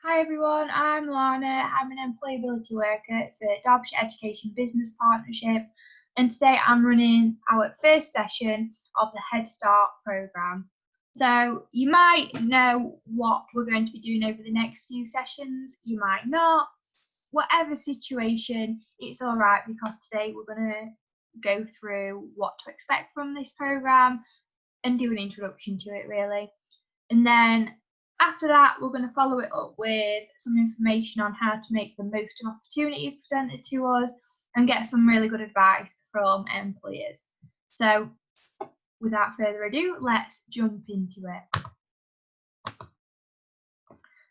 Hi everyone, I'm Lana. I'm an employability worker for Derbyshire Education Business Partnership, and today I'm running our first session of the Head Start programme. So you might know what we're going to be doing over the next few sessions, you might not. Whatever situation, it's all right, because today we're going to go through what to expect from this programme and do an introduction to it really. And then after that, we're going to follow it up with some information on how to make the most of opportunities presented to us and get some really good advice from employers. So without further ado, let's jump into it.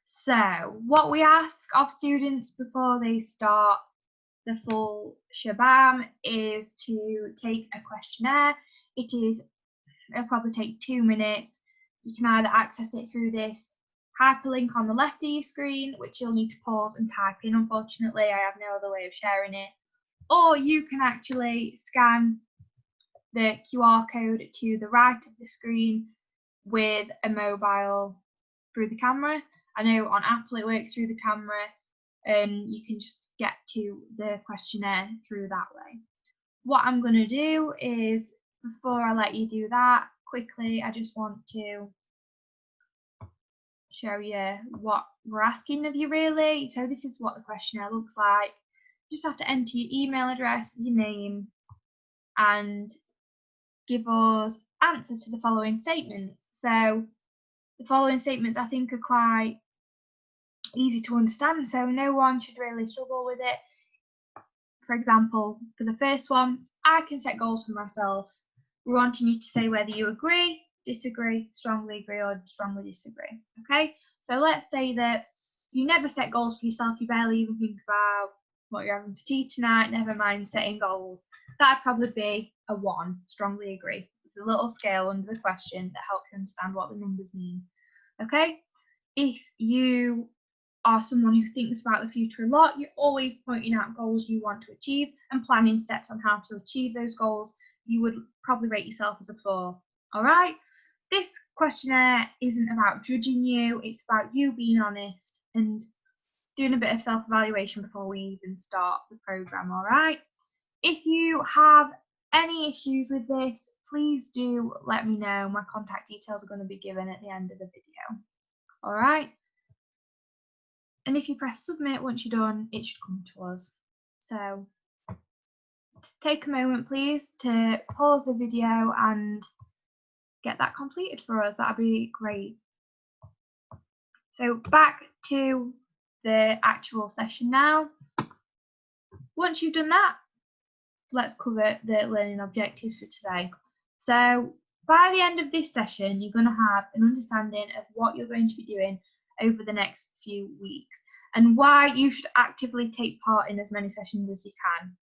So what we ask of students before they start the full shabam is to take a questionnaire. It'll probably take 2 minutes. You can either access it through this hyperlink on the left of your screen, which you'll need to pause and type in. Unfortunately, I have no other way of sharing it. Or you can actually scan the QR code to the right of the screen with a mobile through the camera. I know on Apple it works through the camera, and you can just get to the questionnaire through that way. What I'm going to do is, before I let you do that, quickly, I just want to show you what we're asking of you really. So this is what the questionnaire looks like. You just have to enter your email address, your name, and give us answers to the following statements. So the following statements I think are quite easy to understand, so no one should really struggle with it. For example, for the first one, I can set goals for myself. We're wanting you to say whether you agree, disagree, strongly agree, or strongly disagree. Okay, so let's say that you never set goals for yourself, you barely even think about what you're having for tea tonight, never mind setting goals. That'd probably be a 1, strongly agree. There's a little scale under the question that helps you understand what the numbers mean. Okay, if you are someone who thinks about the future a lot, you're always pointing out goals you want to achieve and planning steps on how to achieve those goals, you would probably rate yourself as a 4. All right, this questionnaire isn't about judging you, it's about you being honest and doing a bit of self-evaluation before we even start the program. All right, if you have any issues with this, please do let me know. My contact details are going to be given at the end of the video. All right, and if you press submit once you're done, it should come to us. So take a moment please to pause the video and get that completed for us. That'd be great. So back to the actual session now. Once you've done that, let's cover the learning objectives for today. So by the end of this session, you're going to have an understanding of what you're going to be doing over the next few weeks and why you should actively take part in as many sessions as you can.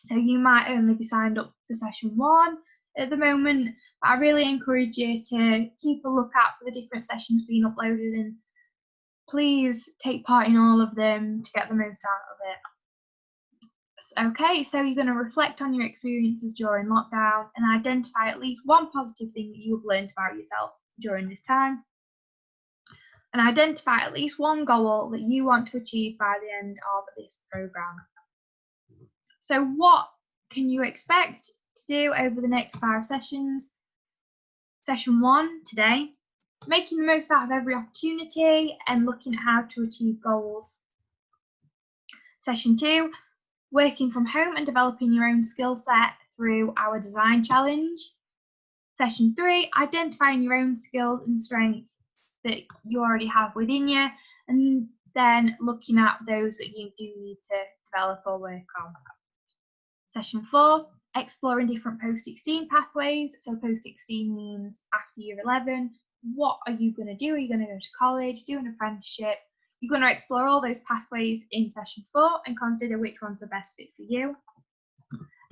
So you might only be signed up for session 1 at the moment, but I really encourage you to keep a lookout for the different sessions being uploaded and please take part in all of them to get the most out of it. Okay, so you're going to reflect on your experiences during lockdown and identify at least one positive thing that you've learned about yourself during this time. And identify at least one goal that you want to achieve by the end of this program. So what can you expect to do over the next 5 sessions? Session 1 today, making the most out of every opportunity and looking at how to achieve goals. Session 2, working from home and developing your own skill set through our design challenge. Session 3, identifying your own skills and strengths that you already have within you, and then looking at those that you do need to develop or work on. Session 4, exploring different post-16 pathways. So post-16 means after year 11, what are you going to do? Are you going to go to college, do an apprenticeship? You're going to explore all those pathways in session 4 and consider which one's the best fit for you.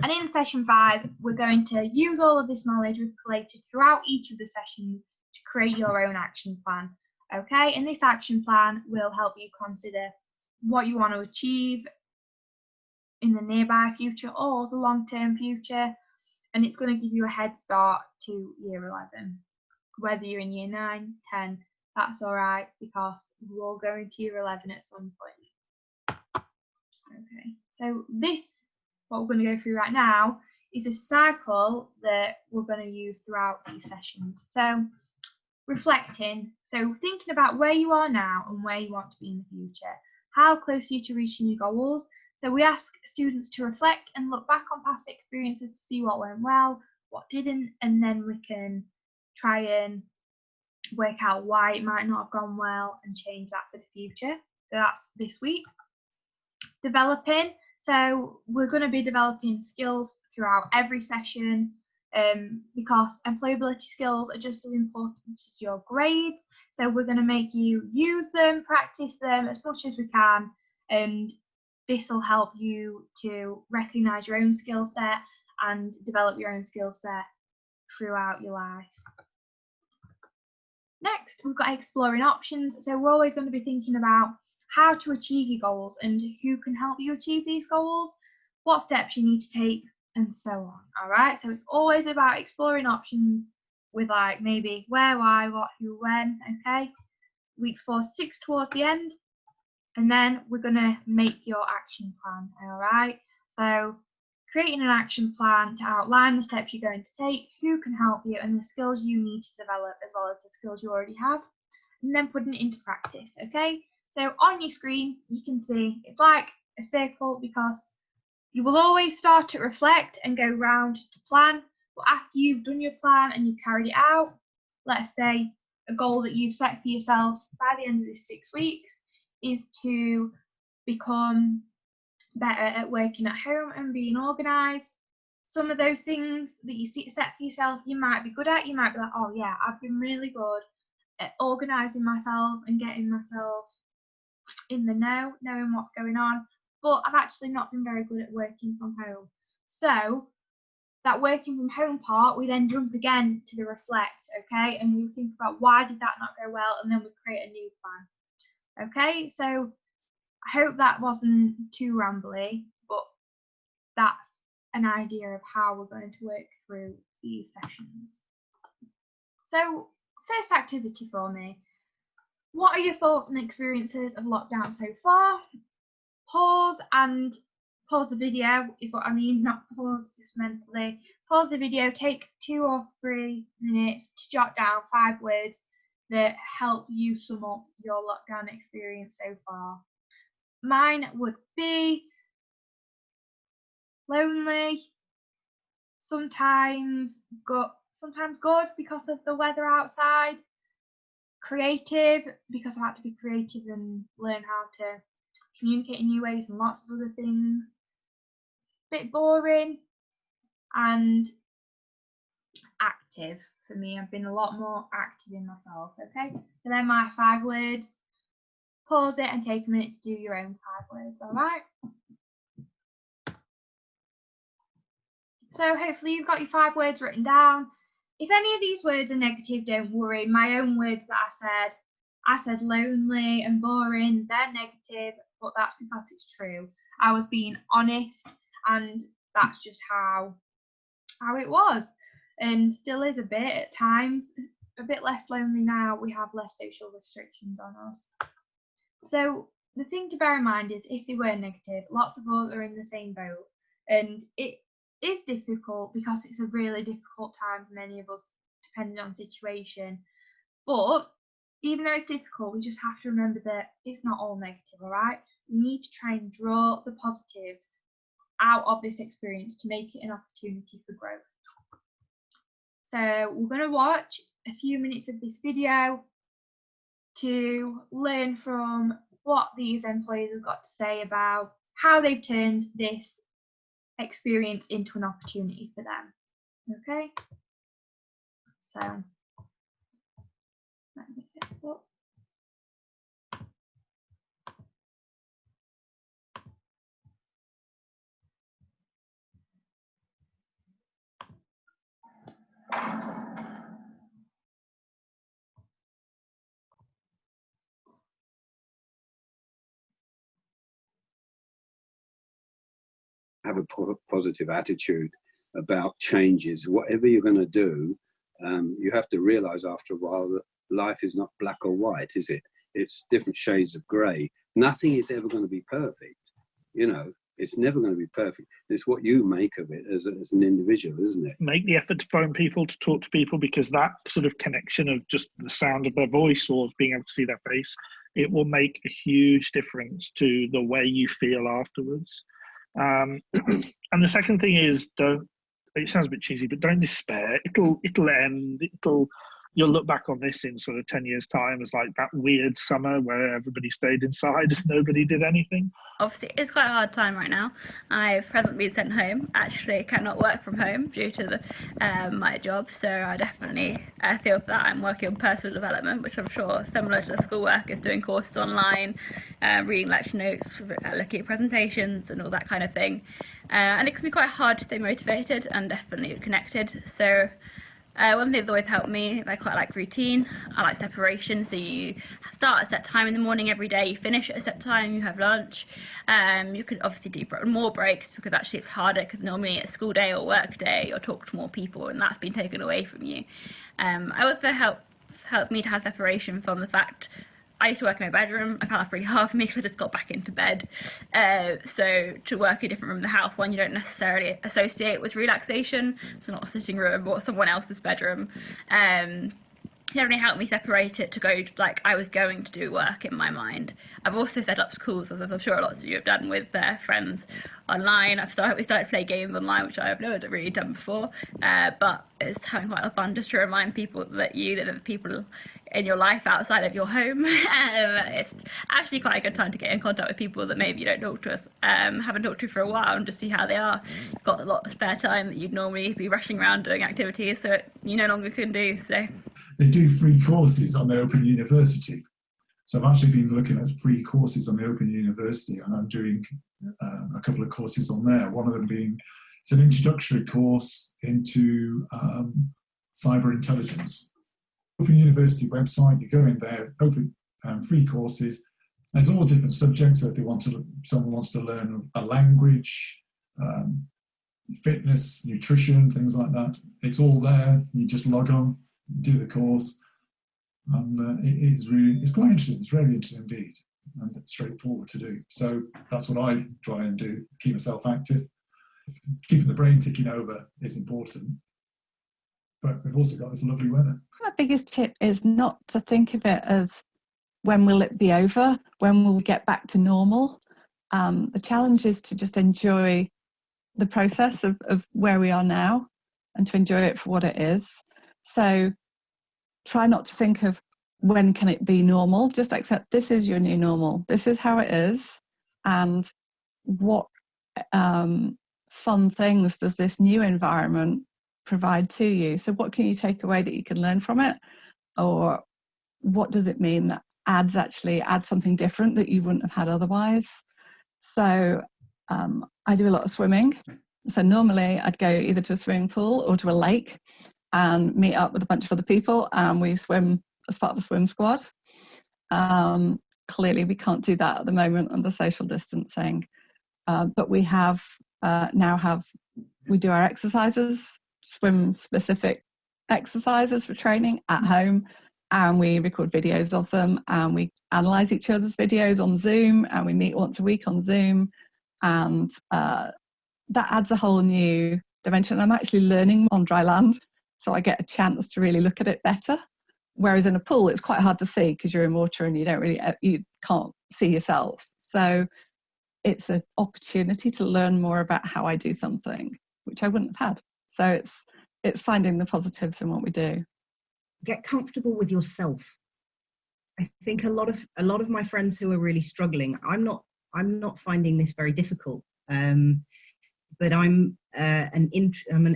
And in session 5, we're going to use all of this knowledge we've collated throughout each of the sessions to create your own action plan. Okay, and this action plan will help you consider what you want to achieve in the nearby future or the long-term future, and it's going to give you a head start to year 11, whether you're in year 9, 10, that's all right, because we're all going to year 11 at some point. Okay, so this, what we're going to go through right now, is a cycle that we're going to use throughout these sessions. So reflecting, so thinking about where you are now and where you want to be in the future. How close are you to reaching your goals? So we ask students to reflect and look back on past experiences to see what went well, what didn't, and then we can try and work out why it might not have gone well and change that for the future. So that's this week. Developing, so we're going to be developing skills throughout every session, because employability skills are just as important as your grades. So we're going to make you use them, practice them as much as we can, and this will help you to recognise your own skill set and develop your own skill set throughout your life. Next, we've got exploring options. So we're always going to be thinking about how to achieve your goals and who can help you achieve these goals, what steps you need to take, and so on. All right, so it's always about exploring options with like maybe where, why, what, who, when. Okay, weeks 4 to 6 towards the end, and then we're going to make your action plan. All right, so creating an action plan to outline the steps you're going to take, who can help you, and the skills you need to develop, as well as the skills you already have, and then putting it into practice. Okay, so on your screen you can see it's like a circle, because you will always start to reflect and go round to plan, but after you've done your plan and you've carried it out, let's say a goal that you've set for yourself by the end of this 6 weeks is to become better at working at home and being organised. Some of those things that you set for yourself, you might be good at. You might be like, oh yeah, I've been really good at organising myself and getting myself in the know, knowing what's going on, but I've actually not been very good at working from home. So that working from home part, we then jump again to the reflect, okay, and we think about why did that not go well, and then we create a new plan. Okay, so I hope that wasn't too rambly, but that's an idea of how we're going to work through these sessions. So first activity for me, what are your thoughts and experiences of lockdown so far? Pause and pause the video is what I mean, not pause just mentally. Pause the video, take 2 or 3 minutes to jot down 5 words that help you sum up your lockdown experience so far. Mine would be lonely, sometimes good because of the weather outside, creative because I had to be creative and learn how to communicate in new ways and lots of other things, bit boring, and active. For me, I've been a lot more active in myself. Okay, so then my 5 words. Pause it and take a minute to do your own 5 words. All right, so hopefully you've got your 5 words written down. If any of these words are negative, don't worry. My own words that I said lonely and boring, they're negative, but that's because it's true. I was being honest, and that's just how it was, and still is a bit at times. A bit less lonely now. We have less social restrictions on us. So the thing to bear in mind is, if they were negative, lots of us are in the same boat, and it is difficult because it's a really difficult time for many of us, depending on the situation. But even though it's difficult, we just have to remember that it's not all negative. All right, we need to try and draw the positives out of this experience to make it an opportunity for growth. So we're going to watch a few minutes of this video to learn from what these employees have got to say about how they've turned this experience into an opportunity for them. Okay, so let me get it up. Have a positive attitude about changes. Whatever you're going to do, you have to realize after a while that life is not black or white, is it? It's different shades of grey. Nothing is ever going to be perfect. You know, it's never going to be perfect. It's what you make of it as an individual, isn't it? Make the effort to phone people, to talk to people, because that sort of connection of just the sound of their voice or being able to see their face, it will make a huge difference to the way you feel afterwards. And the second thing is, it sounds a bit cheesy, but don't despair. It'll end. You'll look back on this in sort of 10 years' time as like that weird summer where everybody stayed inside and nobody did anything. Obviously, it's quite a hard time right now. I've presently been sent home. Actually, cannot work from home due to my job, so I definitely feel for that. I'm working on personal development, which I'm sure, similar to the schoolwork, is doing courses online, reading lecture notes, looking at presentations and all that kind of thing. And it can be quite hard to stay motivated and definitely connected. So one thing that always helped me, I quite like routine. I like separation. So you start at a set time in the morning every day, you finish at a set time, you have lunch. You can obviously do more breaks, because actually it's harder, because normally it's school day or work day, or talk to more people, and that's been taken away from you. I also helps me to have separation from the fact I used to work in my bedroom. I found that really hard for me because I just got back into bed. So to work in a different room of the house, one you don't necessarily associate with relaxation, so not a sitting room or someone else's bedroom. It really helped me separate it to go like I was going to do work in my mind. I've also set up schools, as I'm sure lots of you have done, with their friends online. We started to play games online, which I've never really done before, but it's having quite a fun just to remind people that there are people in your life outside of your home. It's actually quite a good time to get in contact with people that maybe you don't talk to, haven't talked to for a while, and just see how they are. You've got a lot of spare time that you'd normally be rushing around doing activities, so you no longer can do. So they do free courses on the Open University. So I've actually been looking at free courses on the Open University, and I'm doing a couple of courses on there. One of them being, it's an introductory course into cyber intelligence. Open University website, you go in there, open free courses. There's all different subjects. So if someone wants to learn a language, fitness, nutrition, things like that, it's all there. You just log on, do the course, and it's quite interesting. It's very interesting indeed, and it's straightforward to do. So that's what I try and do, keep myself active. Keeping the brain ticking over is important, but we've also got this lovely weather. My biggest tip is not to think of it as when will it be over, when will we get back to normal. The challenge is to just enjoy the process of where we are now, and to enjoy it for what it is. So try not to think of when can it be normal, just accept this is your new normal, this is how it is, and what fun things does this new environment provide to you. So what can you take away that you can learn from it, or what does it mean that adds something different that you wouldn't have had otherwise. So I do a lot of swimming. So normally I'd go either to a swimming pool or to a lake and meet up with a bunch of other people, and we swim as part of a swim squad. Clearly we can't do that at the moment under social distancing, but we we do our exercises, swim specific exercises for training at home, and we record videos of them, and we analyse each other's videos on Zoom, and we meet once a week on Zoom, and that adds a whole new dimension. I'm actually learning on dry land, so I get a chance to really look at it better. Whereas in a pool, it's quite hard to see because you're in water and you can't see yourself. So it's an opportunity to learn more about how I do something, which I wouldn't have had. So it's finding the positives in what we do. Get comfortable with yourself. I think a lot of my friends who are really struggling, I'm not finding this very difficult. But I'm an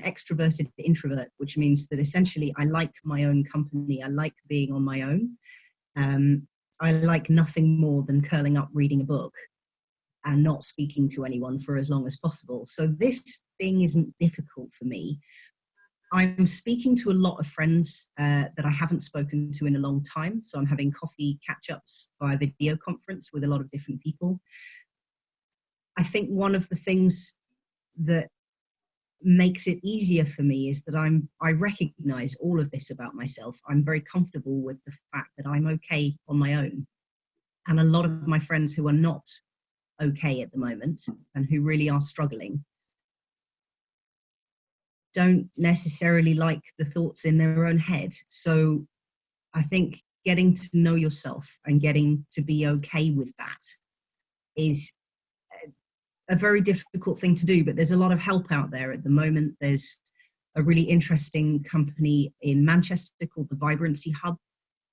extroverted introvert, which means that essentially I like my own company. I like being on my own. I like nothing more than curling up reading a book and not speaking to anyone for as long as possible. So this thing isn't difficult for me. I'm speaking to a lot of friends that I haven't spoken to in a long time. So I'm having coffee catch-ups via video conference with a lot of different people. I think one of the things that makes it easier for me is that I recognize all of this about myself. I'm very comfortable with the fact that I'm okay on my own. And a lot of my friends who are not okay at the moment and who really are struggling don't necessarily like the thoughts in their own head. So I think getting to know yourself and getting to be okay with that is a very difficult thing to do, but there's a lot of help out there at the moment. There's a really interesting company in Manchester called the Vibrancy Hub.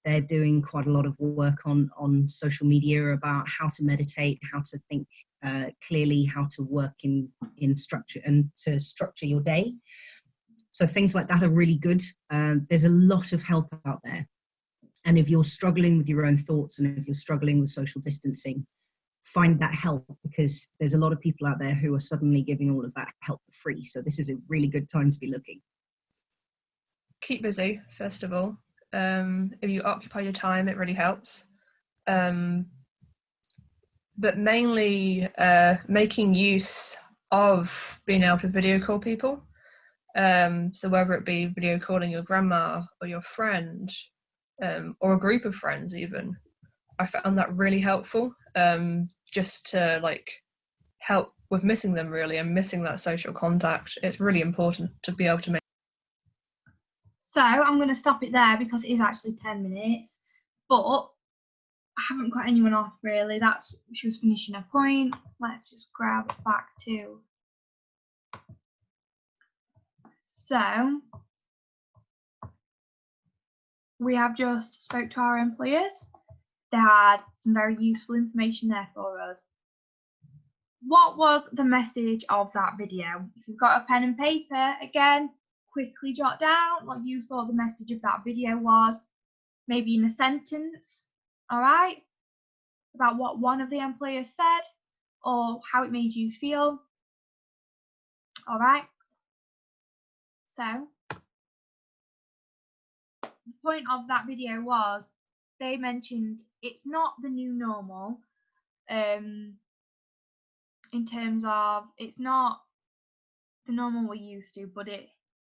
They're doing quite a lot of work on social media about how to meditate, how to think clearly, how to work in structure and to structure your day. So things like that are really good. There's a lot of help out there. And if you're struggling with your own thoughts and if you're struggling with social distancing, find that help, because there's a lot of people out there who are suddenly giving all of that help for free. So this is a really good time to be looking. Keep busy, first of all. If you occupy your time, it really helps. But mainly making use of being able to video call people. So whether it be video calling your grandma or your friend, or a group of friends even, I found that really helpful, just to like help with missing them really, and missing that social contact. It's really important to be able to make. So I'm going to stop it there because it is actually 10 minutes, but I haven't got anyone off really. She was finishing her point. Let's just grab it back to. So we have just spoke to our employers. They had some very useful information there for us. What was the message of that video? If you've got a pen and paper, again, quickly jot down what you thought the message of that video was, maybe in a sentence, all right, about what one of the employers said or how it made you feel, all right. So the point of that video was they mentioned it's not the new normal, in terms of it's not the normal we're used to, but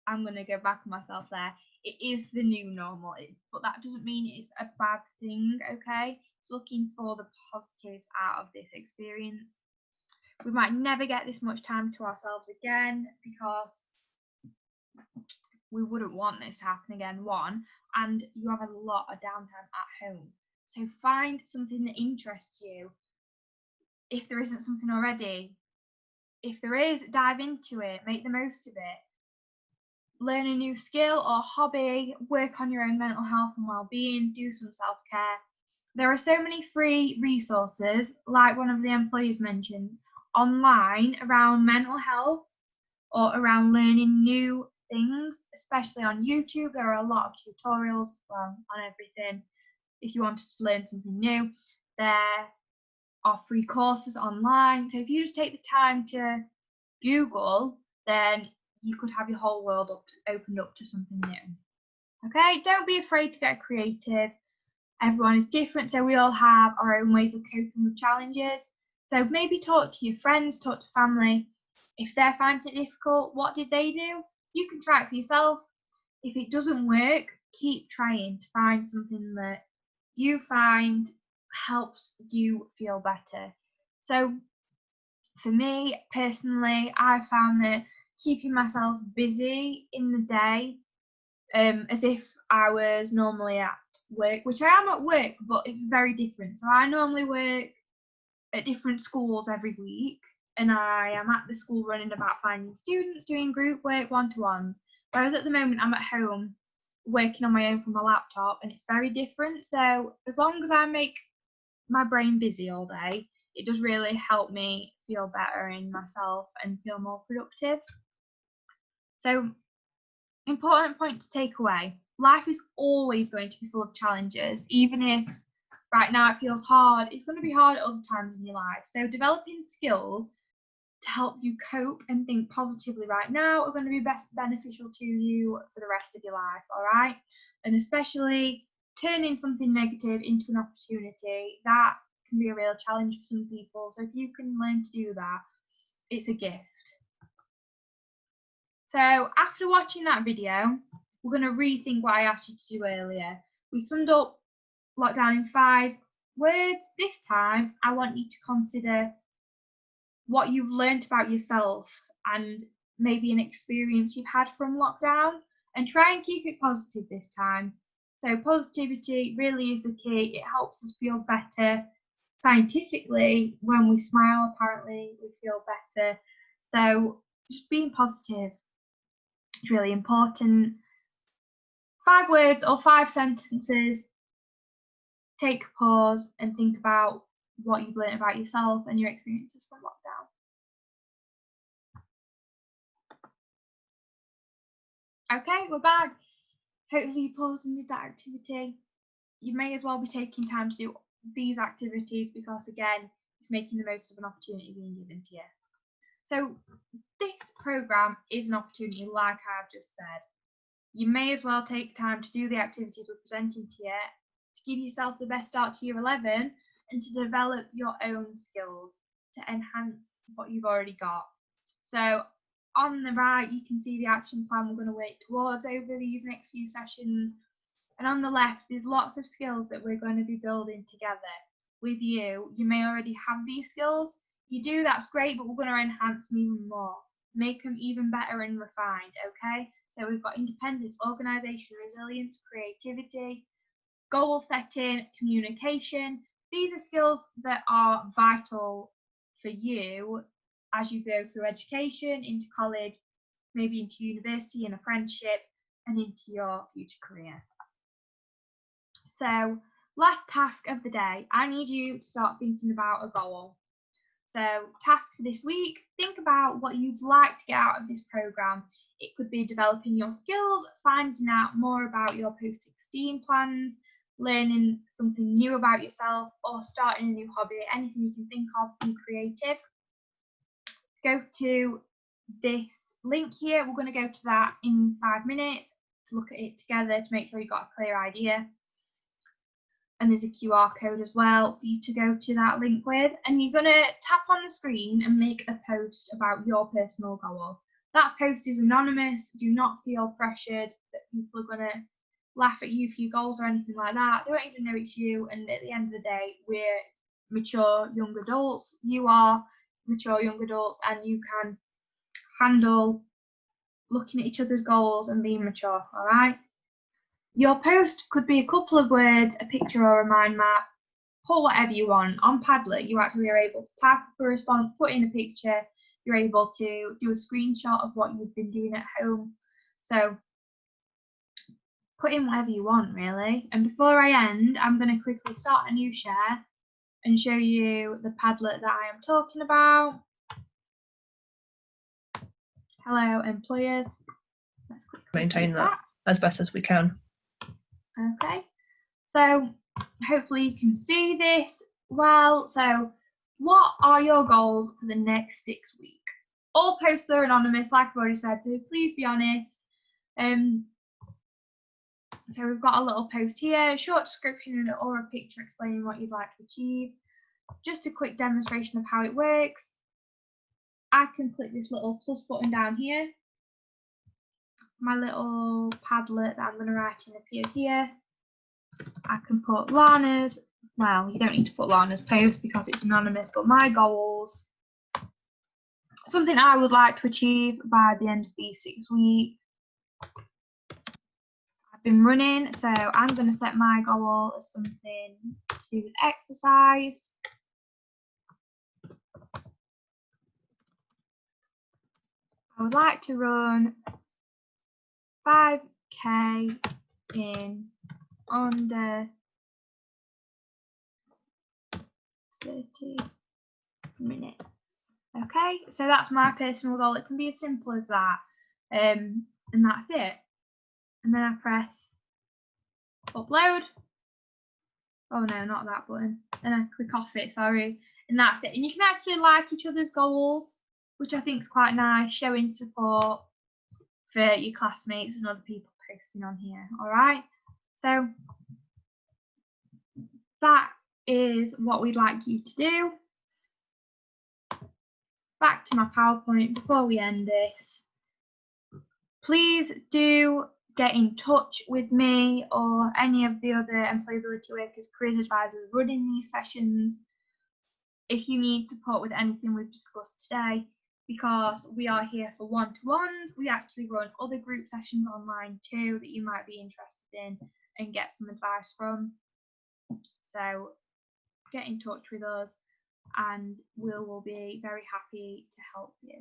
I'm going to go back on myself there. It is the new normal, but that doesn't mean it's a bad thing, okay? It's looking for the positives out of this experience. We might never get this much time to ourselves again because we wouldn't want this to happen again, one, and you have a lot of downtime at home. So find something that interests you. If there isn't something already, if there is, dive into it, make the most of it. Learn a new skill or hobby, work on your own mental health and well-being, do some self-care. There are so many free resources, like one of the employees mentioned, online around mental health or around learning new things, especially on YouTube. There are a lot of tutorials on everything. If you wanted to learn something new, there are free courses online. So if you just take the time to Google, then you could have your whole world opened up to something new. Okay, don't be afraid to get creative. Everyone is different, so we all have our own ways of coping with challenges. So maybe talk to your friends, talk to family. If they're finding it difficult, what did they do? You can try it for yourself. If it doesn't work, keep trying to find something that you find helps you feel better. So for me personally, I found that keeping myself busy in the day, as if I was normally at work, which I am at work, but it's very different. So I normally work at different schools every week, and I am at the school running about finding students, doing group work, one-to-ones. Whereas at the moment I'm at home working on my own from my laptop, and it's very different. So as long as I make my brain busy all day, it does really help me feel better in myself and feel more productive. So, important point to take away: life is always going to be full of challenges. Even if right now it feels hard, it's going to be hard at other times in your life. So developing skills to help you cope and think positively right now are going to be best beneficial to you for the rest of your life, all right? And especially turning something negative into an opportunity, that can be a real challenge for some people. So if you can learn to do that, it's a gift. So after watching that video, we're going to rethink what I asked you to do earlier. We summed up lockdown in 5 words. This time, I want you to consider what you've learned about yourself and maybe an experience you've had from lockdown, and try and keep it positive this time. So positivity really is the key. It helps us feel better. Scientifically, when we smile, apparently we feel better. So just being positive is really important. 5 words or 5 sentences. Take a pause and think about what you've learned about yourself and your experiences from lockdown. Okay, we're back. Hopefully you paused and did that activity. You may as well be taking time to do these activities because, again, it's making the most of an opportunity being given to you. So this programme is an opportunity, like I've just said. You may as well take time to do the activities we're presenting to you to give yourself the best start to year 11 and to develop your own skills to enhance what you've already got. So on the right, you can see the action plan we're going to work towards over these next few sessions. And on the left, there's lots of skills that we're going to be building together with you. You may already have these skills. You do, that's great, but we're going to enhance them even more, make them even better and refined, okay? So we've got independence, organisation, resilience, creativity, goal setting, communication. These are skills that are vital for you as you go through education, into college, maybe into university and apprenticeship, and into your future career. So, last task of the day, I need you to start thinking about a goal. So, task for this week, think about what you'd like to get out of this programme. It could be developing your skills, finding out more about your post-16 plans, learning something new about yourself, or starting a new hobby. Anything you can think of, be creative. Go to this link here. We're going to go to that in 5 minutes to look at it together to make sure you've got a clear idea. And there's a QR code as well for you to go to that link with. And you're going to tap on the screen and make a post about your personal goal. That post is anonymous. Do not feel pressured that people are going to laugh at you for your goals or anything like that. They won't even know it's you. And at the end of the day, we're mature young adults. You are mature young adults, and you can handle looking at each other's goals and being mature, all right? Your post could be a couple of words, a picture or a mind map. Put whatever you want. On Padlet, you actually are able to type up a response, put in a picture. You're able to do a screenshot of what you've been doing at home. So put in whatever you want, really. And before I end, I'm going to quickly start a new share and show you the Padlet that I am talking about. Hello, employers. Let's quickly maintain that as best as we can. Okay, so hopefully you can see this well. So what are your goals for the next 6 weeks? All posts are anonymous, like I've already said, so please be honest. So we've got a little post here, a short description or a picture explaining what you'd like to achieve. Just a quick demonstration of how it works. I can click this little plus button down here. My little Padlet that I'm going to write in appears here. I can put Lana's, well, you don't need to put Lana's post because it's anonymous, but my goals, something I would like to achieve by the end of these 6 weeks. I've been running, so I'm going to set my goal as something to do with exercise. I would like to run 5k in under 30 minutes. Okay, so that's my personal goal. It can be as simple as that, and that's it. And then I press upload. Oh no, not that button. Then I click off it, sorry, and that's it. And you can actually like each other's goals, which I think is quite nice, showing support for your classmates and other people posting on here. All right, so that is what we'd like you to do. Back to my PowerPoint before we end this. please do get in touch with me or any of the other employability workers, careers advisors running these sessions if you need support with anything we've discussed today, because we are here for one-to-ones. We actually run other group sessions online too that you might be interested in and get some advice from. So get in touch with us and we will be very happy to help you.